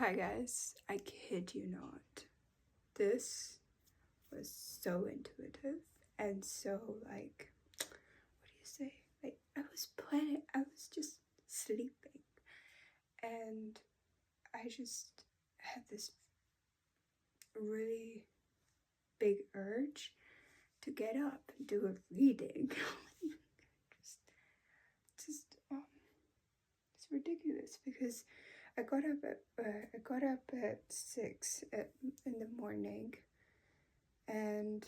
Hi guys, I kid you not. This was so intuitive and so like, what do you say? Like I was just sleeping and I just had this really big urge to get up and do a reading. just it's ridiculous because I got up at 6 in the morning, and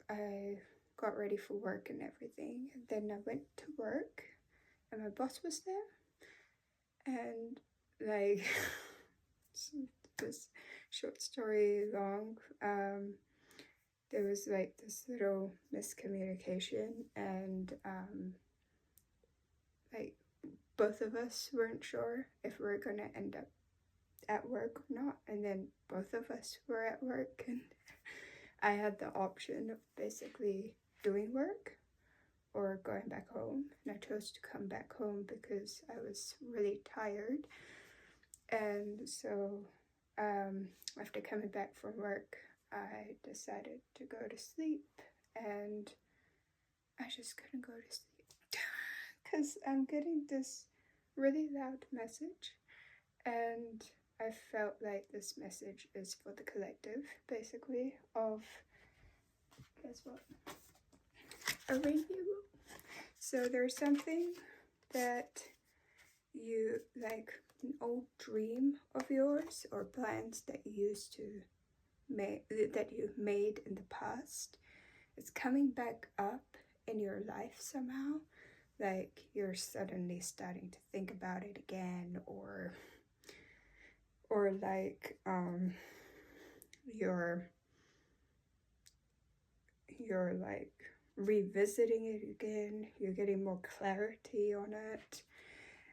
I got ready for work and everything. And then I went to work, and my boss was there, and like, this short story long. There was like this little miscommunication, and like both of us weren't sure if we were gonna end up at work or not, and then both of us were at work, and I had the option of basically doing work or going back home, and I chose to come back home because I was really tired. And so after coming back from work, I decided to go to sleep, and I just couldn't go to sleep because I'm getting this really loud message, and I felt like this message is for the collective, basically, of, guess what? A review. So there's something that you, like an old dream of yours or plans that you used to make, that you made in the past. It's coming back up in your life somehow. Like you're suddenly starting to think about it again, or like you're like revisiting it again. You're getting more clarity on it,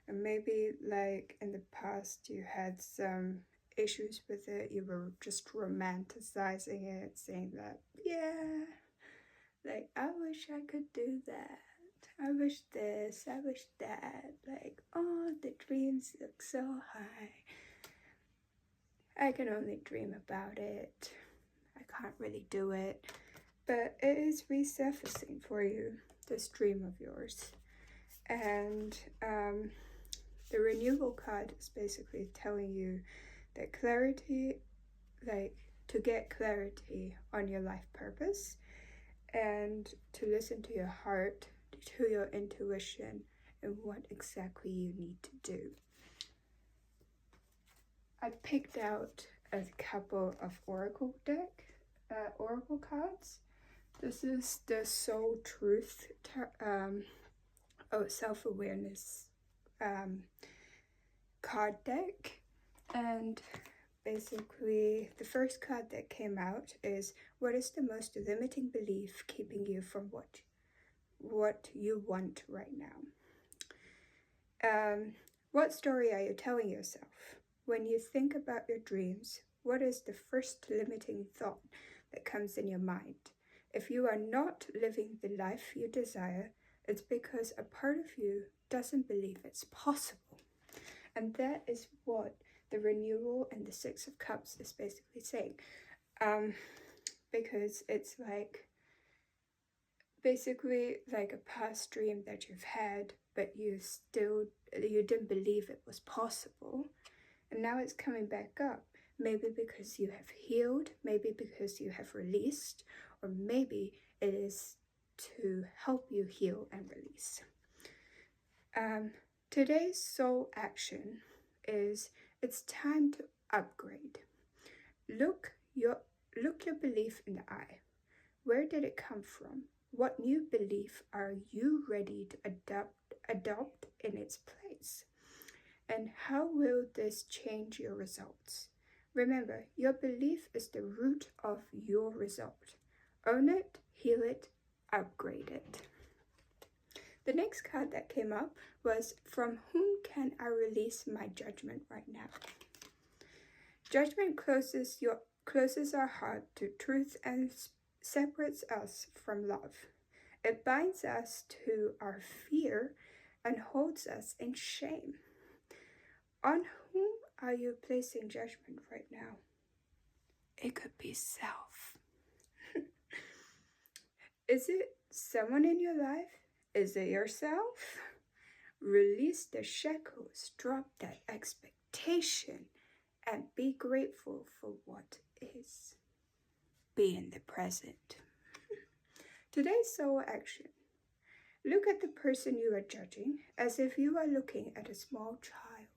and maybe like in the past you had some issues with it. You were just romanticizing it, saying that, yeah, like I wish I could do that, I wish this, I wish that, like, oh, the dreams look so high, I can only dream about it, I can't really do it. But it is resurfacing for you, this dream of yours. And the renewal card is basically telling you that clarity, like to get clarity on your life purpose, and to listen to your heart, to your intuition, and what exactly you need to do. I picked out a couple of oracle cards. This is the Soul Truth self-awareness card deck, and basically the first card that came out is, what is the most limiting belief keeping you from what you want right now? What story are you telling yourself? When you think about your dreams, what is the first limiting thought that comes in your mind? If you are not living the life you desire, it's because a part of you doesn't believe it's possible. And that is what the renewal and the Six of Cups is basically saying. Because it's like, basically like a past dream that you've had, but you didn't believe it was possible. And now it's coming back up. Maybe because you have healed, maybe because you have released, or maybe it is to help you heal and release. Today's soul action is, it's time to upgrade. Look your belief in the eye. Where did it come from? What new belief are you ready to adopt in its place? And how will this change your results? Remember, your belief is the root of your result. Own it, heal it, upgrade it. The next card that came up was, from whom can I release my judgment right now? Judgment closes our heart to truth and separates us from love. It binds us to our fear and holds us in shame. On whom are you placing judgment right now? It could be self. Is it someone in your life? Is it yourself? Release the shackles, drop that expectation, and be grateful for what is. Be in the present. Today's soul action. Look at the person you are judging as if you are looking at a small child.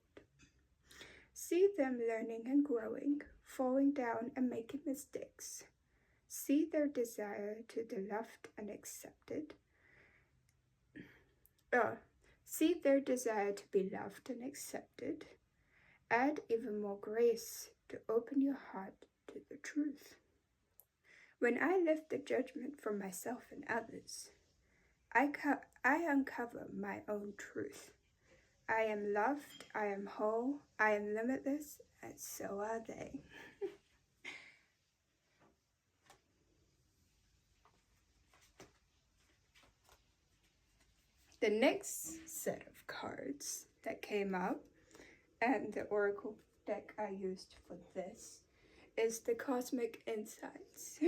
See them learning and growing, falling down and making mistakes. See their desire to be loved and accepted. See their desire to be loved and accepted. Add even more grace to open your heart to the truth. When I lift the judgment from myself and others, I uncover my own truth. I am loved, I am whole, I am limitless, and so are they. The next set of cards that came up, and the oracle deck I used for this, is the Cosmic Insights.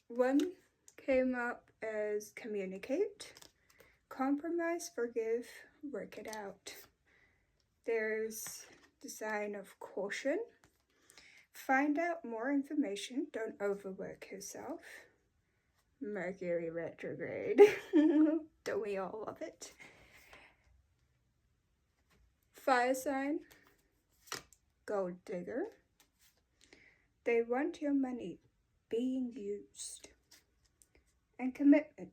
One came up as communicate, compromise, forgive, work it out. There's the sign of caution. Find out more information, don't overwork yourself. Mercury retrograde. Don't we all love it? Fire sign, gold digger. They want your money being used. And commitment.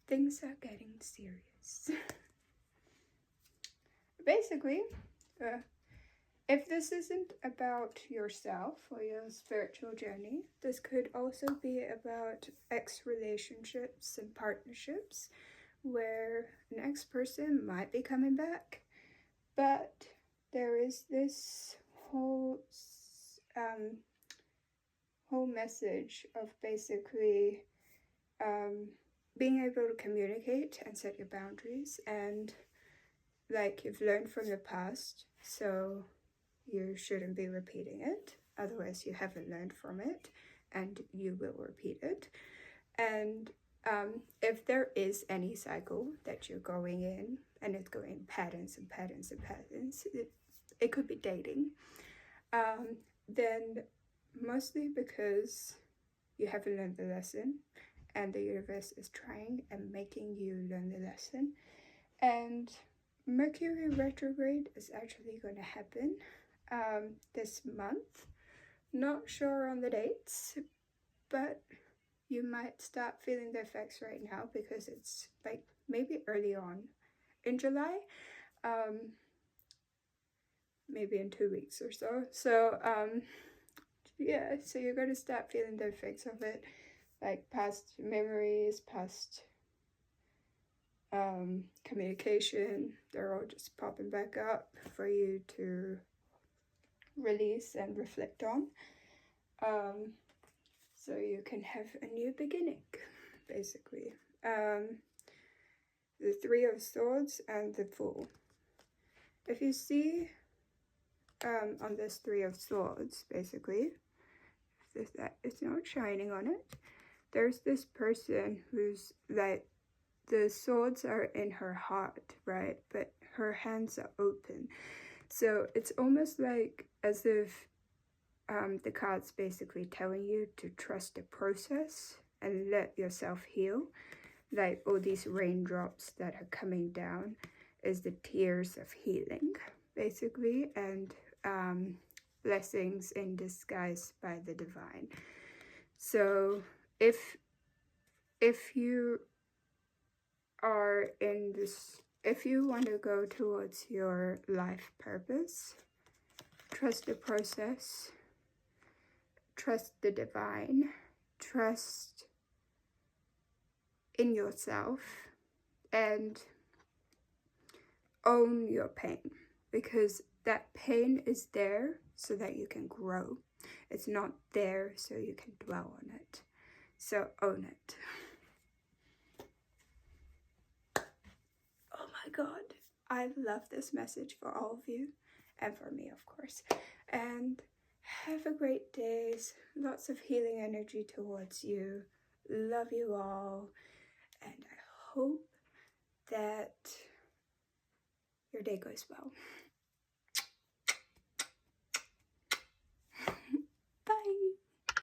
Things are getting serious. Basically, if this isn't about yourself or your spiritual journey, this could also be about ex-relationships and partnerships where an ex-person might be coming back, but there is this whole message of basically being able to communicate and set your boundaries, and like you've learned from the past, so you shouldn't be repeating it, otherwise you haven't learned from it and you will repeat it. And if there is any cycle that you're going in and it's going patterns and patterns and patterns, it could be dating, then mostly because you haven't learned the lesson and the universe is trying and making you learn the lesson. And Mercury retrograde is actually going to happen this month. Not sure on the dates, but you might start feeling the effects right now because it's like maybe early on in July, maybe in 2 weeks or so. So yeah, so you're going to start feeling the effects of it, like past memories, past communication, they're all just popping back up for you to release and reflect on, so you can have a new beginning, basically. The Three of Swords and the Fool. If you see on this Three of Swords, basically, it's not shining on it, there's this person who's like, the swords are in her heart, right? But her hands are open. So it's almost like as if the card's basically telling you to trust the process and let yourself heal. Like all these raindrops that are coming down is the tears of healing, basically, and blessings in disguise by the divine. So if you are in this, if you want to go towards your life purpose, trust the process, trust the divine, trust in yourself, and own your pain, because that pain is there so that you can grow. It's not there so you can dwell on it. So own it. Oh my god, I love this message for all of you, and for me, of course. And have a great day. Lots of healing energy towards you. Love you all. And I hope that your day goes well.